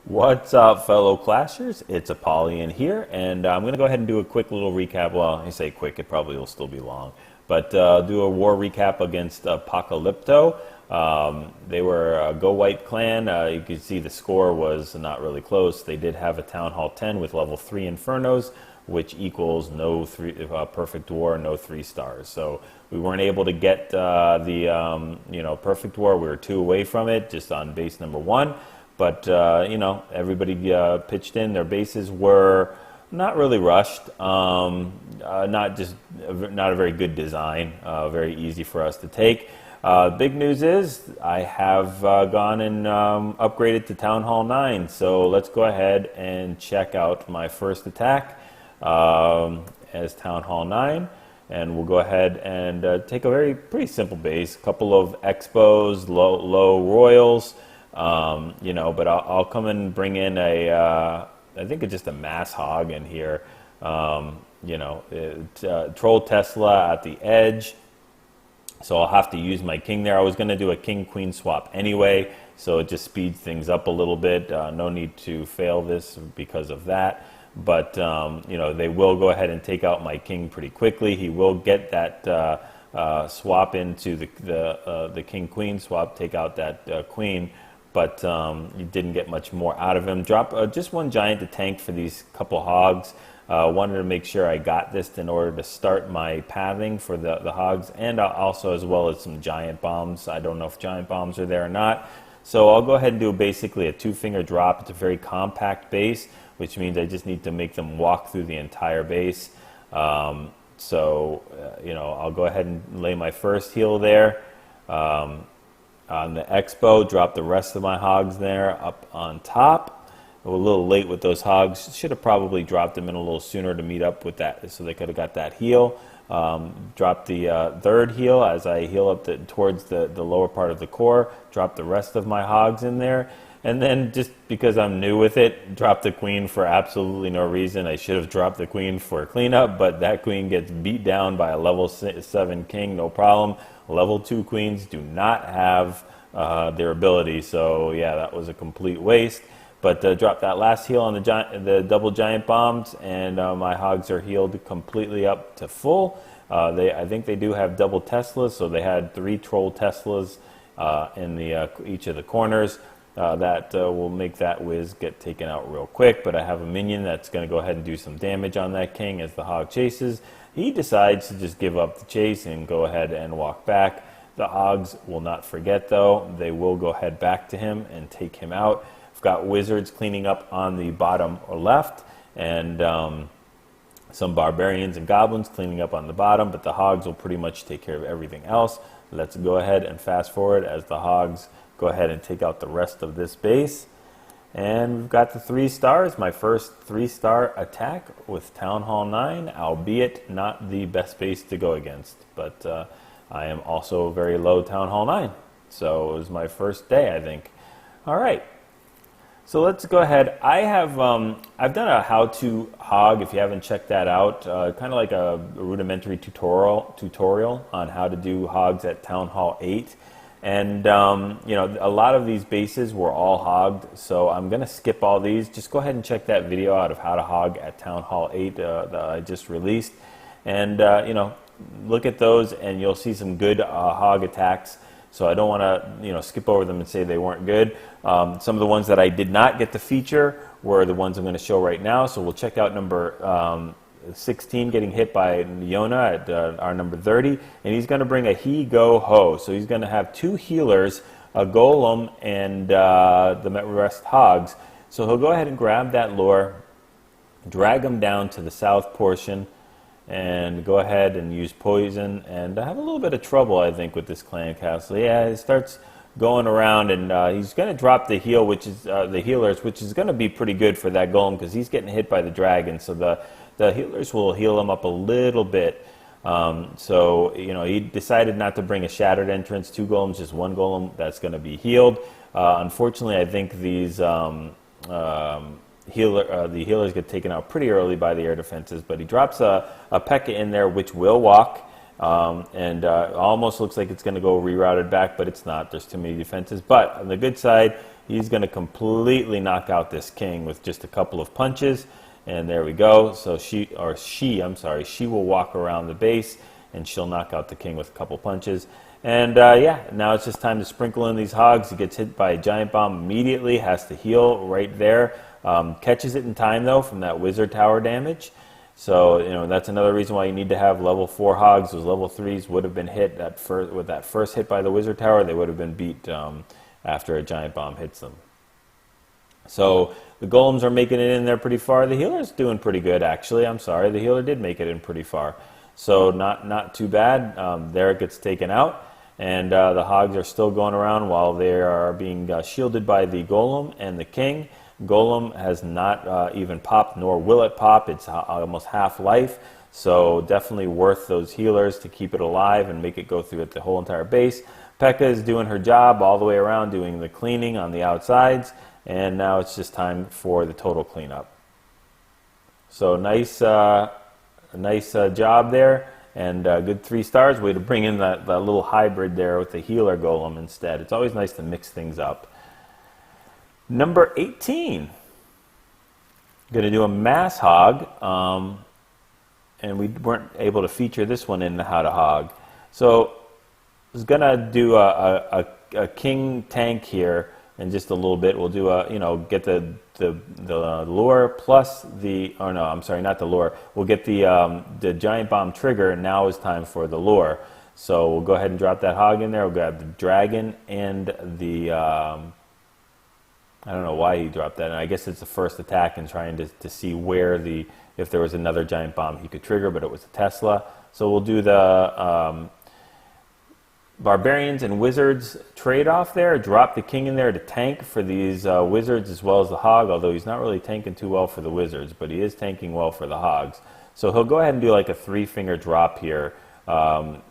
What's up, fellow Clashers? It's Apollyon here, and I'm going to go ahead and do a quick little recap. Well, I say quick, it probably will still be long, but do a war recap against Apocalipto. They were a Go White clan. You can see the score was not really close. They did have a Town Hall 10 with level 3 Infernos, which equals no perfect war, no 3 stars. So we weren't able to get the perfect war. We were 2 away from it, just on base number 1. But, everybody pitched in. Their bases were not really rushed, not a very good design, very easy for us to take. Big news is I have gone and upgraded to Town Hall 9. So let's go ahead and check out my first attack as Town Hall 9. And we'll go ahead and take a pretty simple base, a couple of Expos, low Royals. But I'll come and bring in I think it's just a mass hog in here. Troll Tesla at the edge. So I'll have to use my king there. I was going to do a king-queen swap anyway, so it just speeds things up a little bit. No need to fail this because of that. But, they will go ahead and take out my king pretty quickly. He will get that swap into the king-queen swap, take out that queen. But you didn't get much more out of him. Drop just one giant to tank for these couple hogs. Wanted to make sure I got this in order to start my pathing for the hogs, and also as well as some giant bombs. I don't know if giant bombs are there or not. So I'll go ahead and do basically a 2-finger drop. It's a very compact base, which means I just need to make them walk through the entire base. I'll go ahead and lay my first heal there. On the Expo, drop the rest of my hogs there up on top. A little late with those hogs. Should have probably dropped them in a little sooner to meet up with that, so they could have got that heal. Drop the third heal as I heal up towards the lower part of the core. Drop the rest of my hogs in there. And then, just because I'm new with it, drop the queen for absolutely no reason. I should have dropped the queen for cleanup, but that queen gets beat down by a level 7 king, no problem. Level 2 queens do not have their ability, so yeah, that was a complete waste. But drop that last heal on the double giant bombs, and my hogs are healed completely up to full. I think they do have double Teslas, so they had 3 troll Teslas in each of the corners. That will make that whiz get taken out real quick, but I have a minion that's going to go ahead and do some damage on that king as the hog chases. He decides to just give up the chase and go ahead and walk back. The hogs will not forget, though. They will go ahead back to him and take him out. I've got wizards cleaning up on the bottom or left, and some barbarians and goblins cleaning up on the bottom, but the hogs will pretty much take care of everything else. Let's go ahead and fast forward as the hogs go ahead and take out the rest of this base. And we've got the 3 stars, my first 3-star attack with Town Hall 9, albeit not the best base to go against. But I am also very low Town Hall 9. So it was my first day, I think. All right. So let's go ahead. I've done a how-to hog, if you haven't checked that out, kind of like a rudimentary tutorial on how to do hogs at Town Hall 8. And, a lot of these bases were all hogged, so I'm going to skip all these. Just go ahead and check that video out of how to hog at Town Hall 8 that I just released. And, look at those, and you'll see some good hog attacks. So I don't want to, skip over them and say they weren't good. Some of the ones that I did not get to feature were the ones I'm going to show right now. So we'll check out number 16 getting hit by Yona at our number 30, and he's going to bring a GoHo. So he's going to have 2 healers, a golem, and the rest hogs. So he'll go ahead and grab that lure, drag him down to the south portion, and go ahead and use poison, and have a little bit of trouble, I think, with this clan castle. Yeah, he starts going around, and he's going to drop the heal, which is the healers, which is going to be pretty good for that golem because he's getting hit by the dragon. So the healers will heal him up a little bit. He decided not to bring a shattered entrance, 2 golems, just 1 golem that's going to be healed. Unfortunately, I think these the healers get taken out pretty early by the air defenses, but he drops a P.E.K.K.A in there, which will walk. Almost looks like it's going to go rerouted back, but it's not. There's too many defenses. But on the good side, he's going to completely knock out this king with just a couple of punches. And there we go. So she will walk around the base, and she'll knock out the king with a couple punches. And yeah, now it's just time to sprinkle in these hogs. He gets hit by a giant bomb immediately, has to heal right there. Catches it in time, though, from that wizard tower damage. So, you know, that's another reason why you need to have level 4 hogs. Those level 3s would have been hit with that first hit by the wizard tower. They would have been beat after a giant bomb hits them. So the golems are making it in there pretty far. The healer's doing pretty good, actually. I'm sorry, the healer did make it in pretty far. So not too bad. There it gets taken out. And the hogs are still going around while they are being shielded by the golem and the king. Golem has not even popped, nor will it pop. It's almost half life, so definitely worth those healers to keep it alive and make it go through the whole entire base. P.E.K.K.A is doing her job all the way around, doing the cleaning on the outsides, and now it's just time for the total cleanup. So nice job there, and good 3 stars. Way to bring in that little hybrid there with the healer golem instead. It's always nice to mix things up. Number 18, going to do a mass hog, and we weren't able to feature this one in the How to Hog. So I was going to do a king tank here in just a little bit. We'll do get the lure plus the, or no, I'm sorry, not the lure. We'll get the giant bomb trigger, and now is time for the lure. So we'll go ahead and drop that hog in there. We'll grab the dragon and the... I don't know why he dropped that. And I guess it's the first attack and trying to see where if there was another giant bomb he could trigger, but it was a Tesla. So we'll do the barbarians and wizards trade-off there. Drop the king in there to tank for these wizards as well as the hog, although he's not really tanking too well for the wizards, but he is tanking well for the hogs. So he'll go ahead and do like a 3-finger drop here, all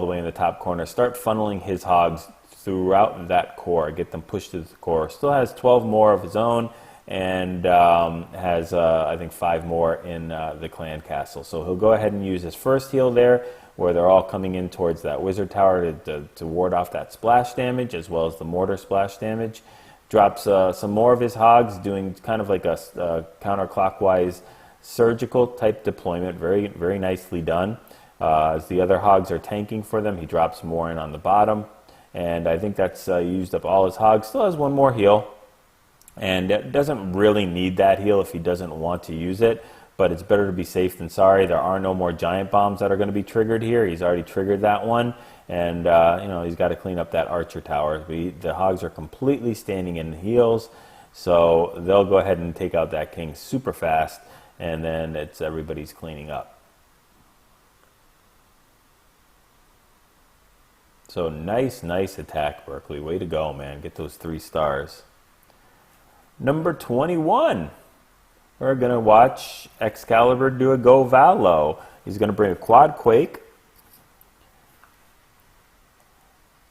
the way in the top corner. Start funneling his hogs throughout that core, get them pushed to the core. Still has 12 more of his own, and has, I think, 5 more in the clan castle. So he'll go ahead and use his first heal there, where they're all coming in towards that wizard tower to ward off that splash damage, as well as the mortar splash damage. Drops some more of his hogs, doing kind of like a counterclockwise surgical type deployment. Very, very nicely done. As the other hogs are tanking for them, he drops more in on the bottom. And I think that's used up all his hogs. Still has 1 more heal. And it doesn't really need that heal if he doesn't want to use it. But it's better to be safe than sorry. There are no more giant bombs that are going to be triggered here. He's already triggered that one. And, he's got to clean up that archer tower. The hogs are completely standing in heals. So they'll go ahead and take out that king super fast. And then it's everybody's cleaning up. So nice attack, Berkeley. Way to go, man. Get those 3 stars. Number 21. We're going to watch Excalibur do a GoVaLo. He's going to bring a quad quake.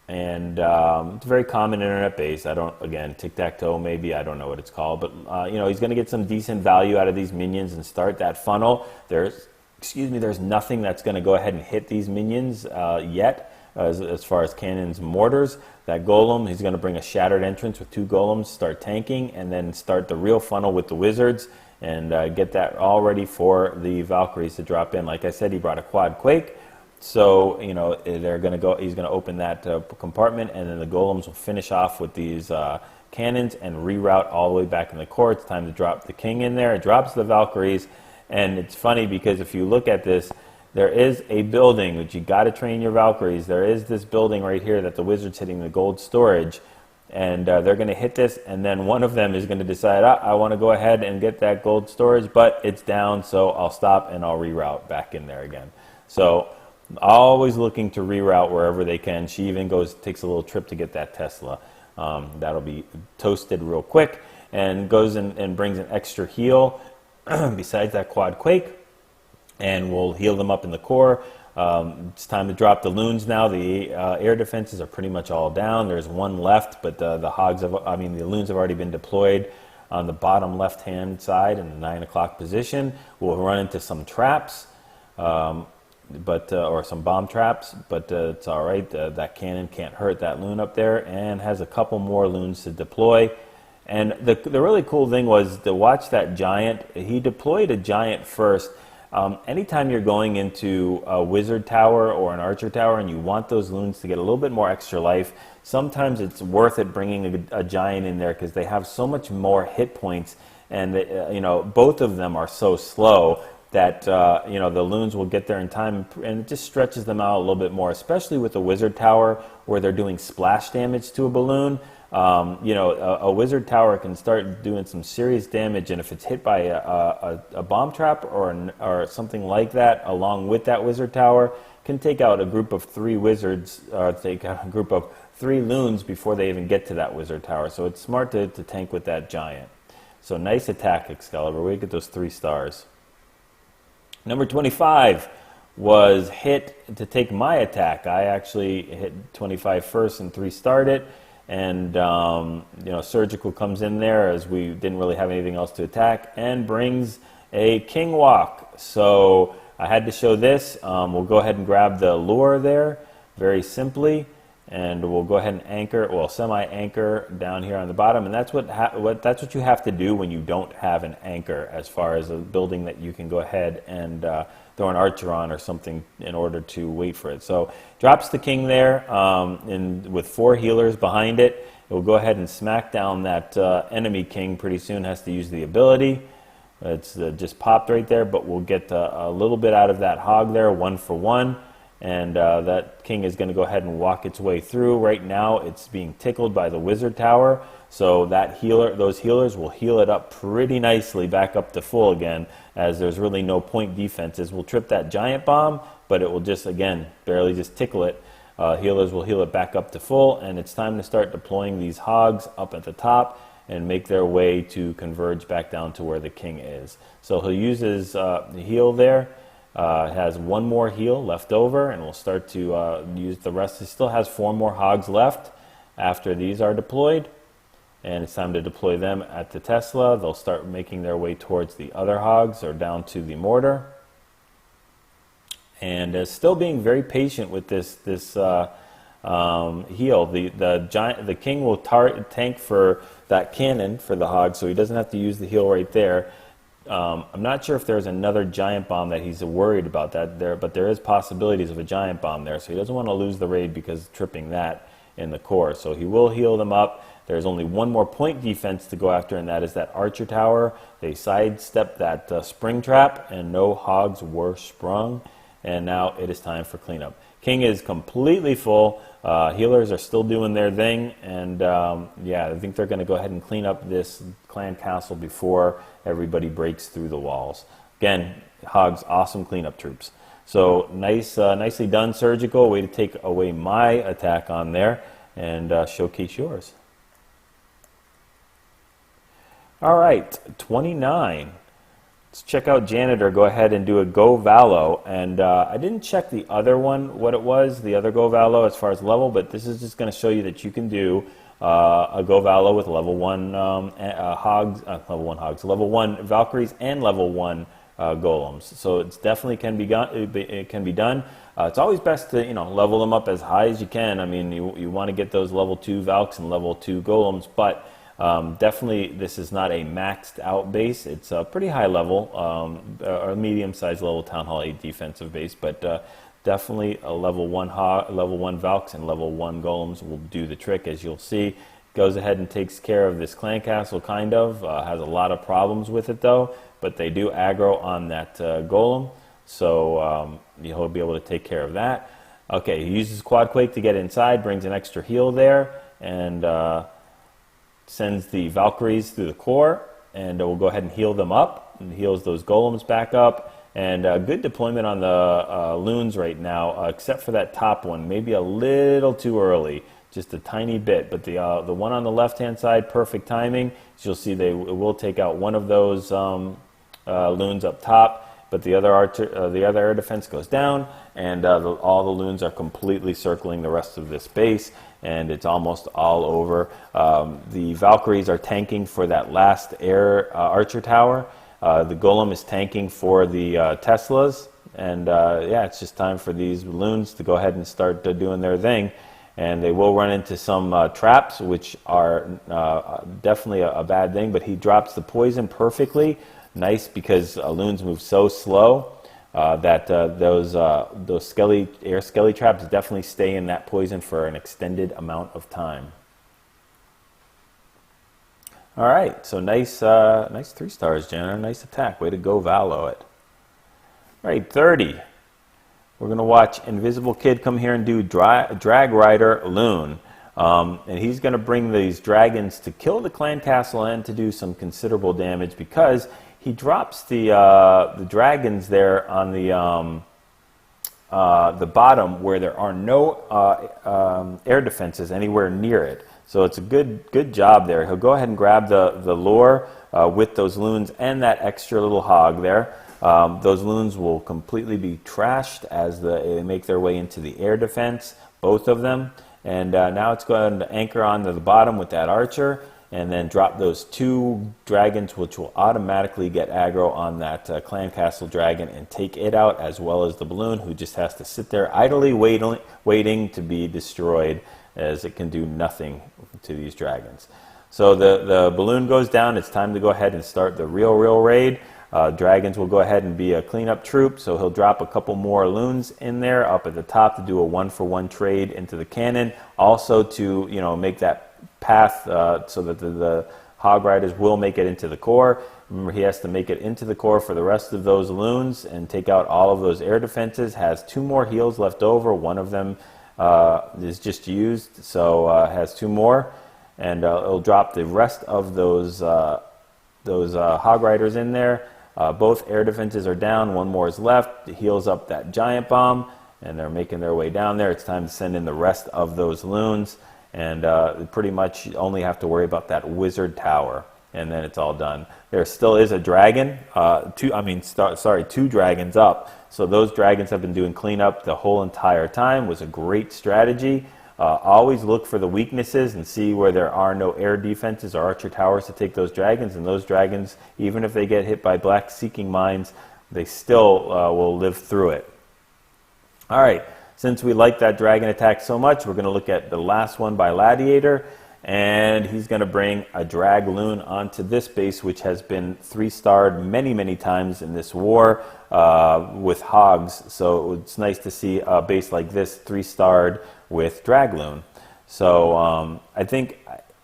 And it's a very common internet base. Tic-tac-toe maybe. I don't know what it's called. But, he's going to get some decent value out of these minions and start that funnel. There's nothing that's going to go ahead and hit these minions yet. As far as cannons and mortars. That golem, he's going to bring a shattered entrance with 2 golems, start tanking, and then start the real funnel with the wizards, and get that all ready for the Valkyries to drop in. Like I said, he brought a quad quake, so they're going to go. He's going to open that compartment, and then the golems will finish off with these cannons and reroute all the way back in the core. It's time to drop the king in there. It drops the Valkyries, and it's funny because if you look at this, there is a building which you got to train your Valkyries. There is this building right here that the wizard's hitting, the gold storage, and they're going to hit this, and then one of them is going to decide, I want to go ahead and get that gold storage, but it's down, so I'll stop and I'll reroute back in there again. So always looking to reroute wherever they can. She even takes a little trip to get that Tesla. That'll be toasted real quick, and goes and brings an extra heal besides that quad quake. And we'll heal them up in the core. It's time to drop the loons now. The air defenses are pretty much all down. There's 1 left, but the loons have already been deployed on the bottom left-hand side in the 9 o'clock position. We'll run into some traps, or some bomb traps, but it's all right. That cannon can't hurt that loon up there, and has a couple more loons to deploy. And the really cool thing was to watch that giant. He deployed a giant first. Anytime you're going into a wizard tower or an archer tower and you want those loons to get a little bit more extra life, sometimes it's worth it bringing a giant in there because they have so much more hit points, and they, both of them are so slow that the loons will get there in time, and it just stretches them out a little bit more, especially with the wizard tower where they're doing splash damage to a balloon. A wizard tower can start doing some serious damage, and if it's hit by a bomb trap or something like that, along with that wizard tower, can take out a group of 3 wizards, or take out a group of 3 loons before they even get to that wizard tower. So it's smart to tank with that giant. So nice attack, Excalibur. We get those 3 stars. Number 25 was hit to take my attack. I actually hit 25 first and 3-starred it. And, Surgical comes in there as we didn't really have anything else to attack and brings a king walk. So I had to show this. We'll go ahead and grab the lure there very simply. And we'll go ahead and anchor, semi-anchor down here on the bottom. And that's that's what you have to do when you don't have an anchor, as far as a building that you can go ahead and throw an archer on or something in order to wait for it. So drops the king there with 4 healers behind it. It will go ahead and smack down that enemy king pretty soon. Has to use the ability. It's just popped right there, but we'll get a little bit out of that hog there, 1 for 1. And that king is going to go ahead and walk its way through. Right now, it's being tickled by the wizard tower, so those healers will heal it up pretty nicely back up to full again, as there's really no point defenses. We'll trip that giant bomb, but it will just, again, barely just tickle it. Healers will heal it back up to full, and it's time to start deploying these hogs up at the top and make their way to converge back down to where the king is. So he'll use his heal there. Has 1 more heal left over, and we'll start to use the rest. He still has 4 more hogs left after these are deployed, and it's time to deploy them at the Tesla. They'll start making their way towards the other hogs or down to the mortar, and still being very patient with this heal. The king will tank for that cannon for the hog, so he doesn't have to use the heal right there. I'm not sure if there's another giant bomb that he's worried about but there is possibilities of a giant bomb there, so he doesn't want to lose the raid because tripping that in the core. So he will heal them up. There's only 1 more point defense to go after, and that is that archer tower. They sidestepped that spring trap, and no hogs were sprung. And now it is time for cleanup. King is completely full. Healers are still doing their thing, and I think they're going to go ahead and clean up this clan castle before everybody breaks through the walls. Again, Hogs, awesome cleanup troops. So nicely done, Surgical. Way to take away my attack on there and showcase yours. All right, 29. Let's check out Janitor. Go ahead and do a GoVaLo. And I didn't check the other one, what it was, the other GoVaLo as far as level, but this is just going to show you that you can do a GoVaLo with level 1 level 1 Valkyries and level 1 golems. So it's definitely can be done. It's always best to level them up as high as you can. I mean, you want to get those level 2 Valks and level 2 golems, but definitely this is not a maxed out base. It's a pretty high level, or medium-sized level Town Hall 8 defensive base, but definitely a level 1 Valks and level 1 golems will do the trick, as you'll see. Goes ahead and takes care of this clan castle, kind of. Has a lot of problems with it, though, but they do aggro on that golem, so he'll be able to take care of that. Okay, he uses Quad Quake to get inside, brings an extra heal there, and sends the Valkyries through the core, and we'll go ahead and heal them up, and heals those golems back up. And good deployment on the loons right now, except for that top one. Maybe a little too early, just a tiny bit. But the one on the left-hand side, perfect timing. So you'll see they will take out one of those loons up top, but the other air defense goes down, and all the loons are completely circling the rest of this base, and it's almost all over. The Valkyries are tanking for that last air archer tower. The golem is tanking for the Teslas, and it's just time for these loons to go ahead and start doing their thing. and they will run into some traps, which are definitely a bad thing, but he drops the poison perfectly. Nice, because loons move so slow that those air skelly traps definitely stay in that poison for an extended amount of time. All right, so nice 3 stars, Jenna. Nice attack. Way to go, Valo it. All right, 30. We're going to watch Invisible Kid come here and do Drag Rider Loon. And he's going to bring these dragons to kill the clan castle and to do some considerable damage, because he drops the dragons there on the bottom where there are no air defenses anywhere near it. So it's a good job there. He'll go ahead and grab the lure with those loons and that extra little hog there. Those loons will completely be trashed as they make their way into the air defense, both of them. And now it's going to anchor onto the bottom with that archer, and then drop those 2 dragons, which will automatically get aggro on that clan castle dragon and take it out, as well as the balloon, who just has to sit there idly waiting to be destroyed, as it can do nothing to these dragons. So the balloon goes down. It's time to go ahead and start the real raid. Dragons will go ahead and be a cleanup troop, so he'll drop a couple more loons in there up at the top to do a 1-for-1 trade into the cannon, also to make that path so that the hog riders will make it into the core. Remember, he has to make it into the core for the rest of those loons and take out all of those air defenses. Has 2 more heals left over. One of them is just used, so has 2 more, and it'll drop the rest of those hog riders in there. Both air defenses are down. 1 more is left. It heals up that giant bomb, and they're making their way down there. It's time to send in the rest of those loons, and pretty much only have to worry about that wizard tower, and then it's all done. There still is a dragon, 2 dragons up. So those dragons have been doing cleanup the whole entire time. It was a great strategy. Always look for the weaknesses and see where there are no air defenses or archer towers to take those dragons. And those dragons, even if they get hit by black seeking mines, they still will live through it. All right, since we like that dragon attack so much, we're going to look at the last one by Gladiator. And he's going to bring a Dragloon onto this base, which has been 3-starred many times in this war with hogs. So it's nice to see a base like this 3-starred with Dragloon. So I think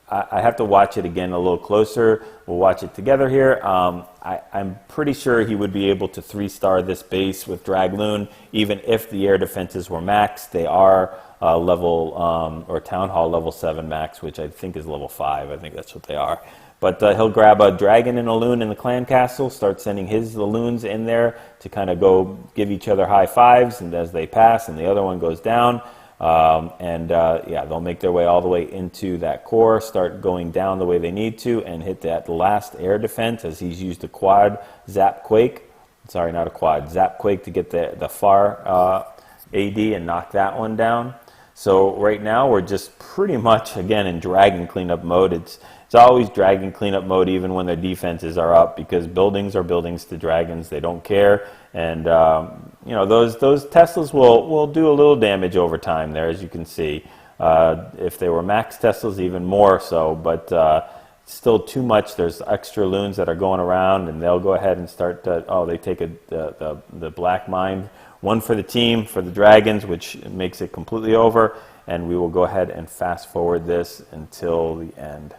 I have to watch it again a little closer. We'll watch it together here. I'm pretty sure he would be able to 3-star this base with Dragloon, even if the air defenses were maxed. They are level or Town Hall level 7 max, which I think is level 5. I think that's what they are. But he'll grab a dragon and a loon in the clan castle, start sending his loons in there to kind of go give each other high fives, and as they pass and the other one goes down, yeah, they'll make their way all the way into that core, start going down the way they need to, and hit that last air defense, as he's used a quad zap quake. Sorry, not a quad, zap quake to get the far AD and knock that one down. So right now we're just pretty much, again, in dragon cleanup mode. It's always dragon cleanup mode even when their defenses are up, because buildings are buildings to dragons. They don't care. And those Teslas will do a little damage over time there, as you can see. If they were max Teslas, even more so, but still too much. There's extra loons that are going around, and they'll go ahead and start they take the black mine. One for the team, for the dragons, which makes it completely over, and we will go ahead and fast forward this until the end.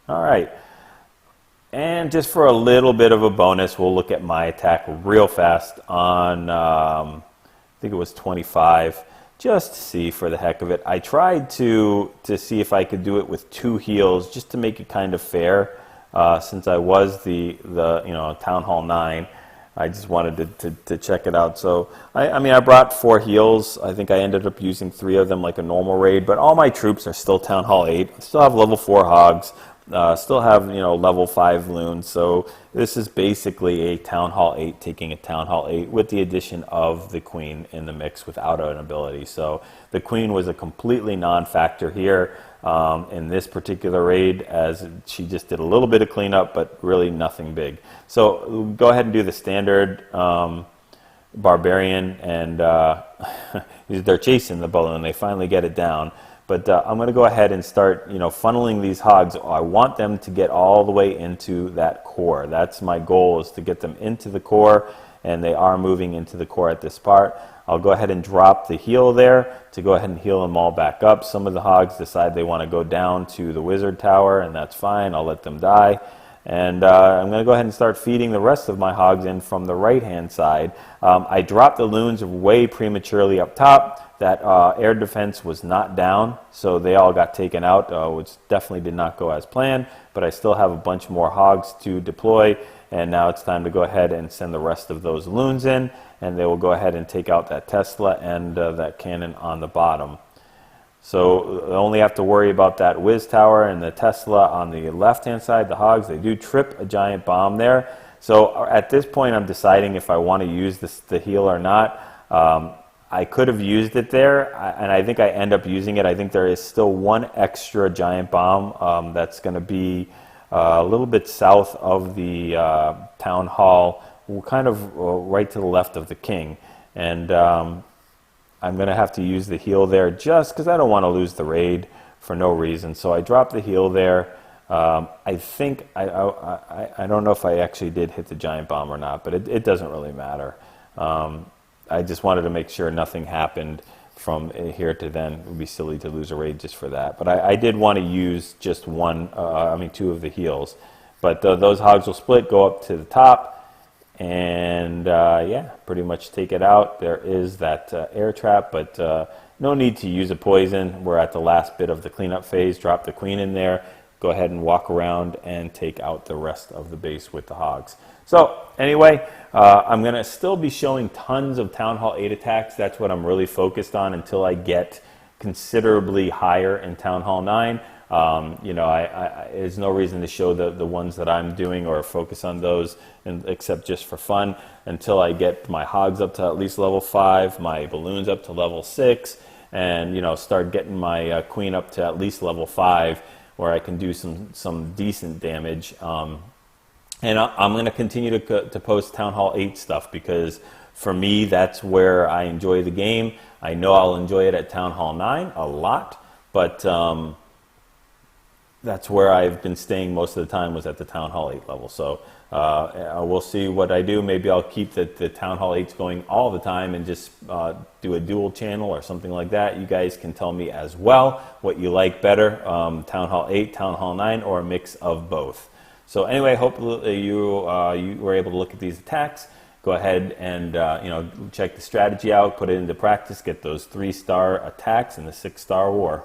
All right, and just for a little bit of a bonus, we'll look at my attack real fast on, I think it was 25, just to see for the heck of it. I tried to see if I could do it with 2 heals, just to make it kind of fair. Since I was the Town Hall 9, I just wanted to check it out. So I brought 4 heals. I think I ended up using 3 of them like a normal raid, but all my troops are still Town Hall 8. I still have level 4 hogs. Still have level 5 loons. So this is basically a Town Hall 8 taking a Town Hall 8 with the addition of the Queen in the mix without an ability. So the Queen was a completely non-factor here in this particular raid, as she just did a little bit of cleanup, but really nothing big. So we'll go ahead and do the standard barbarian, and they're chasing the balloon. They finally get it down. But I'm going to go ahead and start, funneling these hogs. I want them to get all the way into that core. That's my goal, is to get them into the core, and they are moving into the core at this part. I'll go ahead and drop the heal there to go ahead and heal them all back up. Some of the hogs decide they want to go down to the wizard tower, and that's fine. I'll let them die. And I'm going to go ahead and start feeding the rest of my hogs in from the right-hand side. I dropped the loons way prematurely up top. That air defense was not down, so they all got taken out, which definitely did not go as planned. But I still have a bunch more hogs to deploy, and now it's time to go ahead and send the rest of those loons in, and they will go ahead and take out that Tesla and that cannon on the bottom. So I only have to worry about that Wiz Tower and the Tesla on the left-hand side. The hogs, they do trip a giant bomb there. So at this point, I'm deciding if I want to use the heal or not. I could have used it there, and I think I end up using it. I think there is still one extra giant bomb that's going to be a little bit south of the town hall, kind of right to the left of the king. And I'm going to have to use the heal there just because I don't want to lose the raid for no reason. So I dropped the heal there. I think, I don't know if I actually did hit the giant bomb or not, but it doesn't really matter. I just wanted to make sure nothing happened from here to then. It would be silly to lose a raid just for that. But I did want to use just two of the heals. But those hogs will split, go up to the top, and yeah, pretty much take it out. There is that air trap, but no need to use a poison. We're at the last bit of the cleanup phase. Drop the queen in there. Go ahead and walk around and take out the rest of the base with the hogs. So anyway, I'm going to still be showing tons of Town Hall 8 attacks. That's what I'm really focused on until I get considerably higher in Town Hall 9. There's no reason to show the ones that I'm doing or focus on those except just for fun until I get my hogs up to at least level 5, my balloons up to level 6, and start getting my queen up to at least level 5 where I can do some decent damage. And I'm going to continue to post Town Hall 8 stuff because for me, that's where I enjoy the game. I know I'll enjoy it at Town Hall 9 a lot, but that's where I've been staying most of the time, was at the Town Hall 8 level. So we'll see what I do. Maybe I'll keep the Town Hall 8s going all the time and just do a dual channel or something like that. You guys can tell me as well what you like better, Town Hall 8, Town Hall 9, or a mix of both. So anyway, hope you were able to look at these attacks. Go ahead and check the strategy out, put it into practice, get those 3-star attacks in the 6-star war.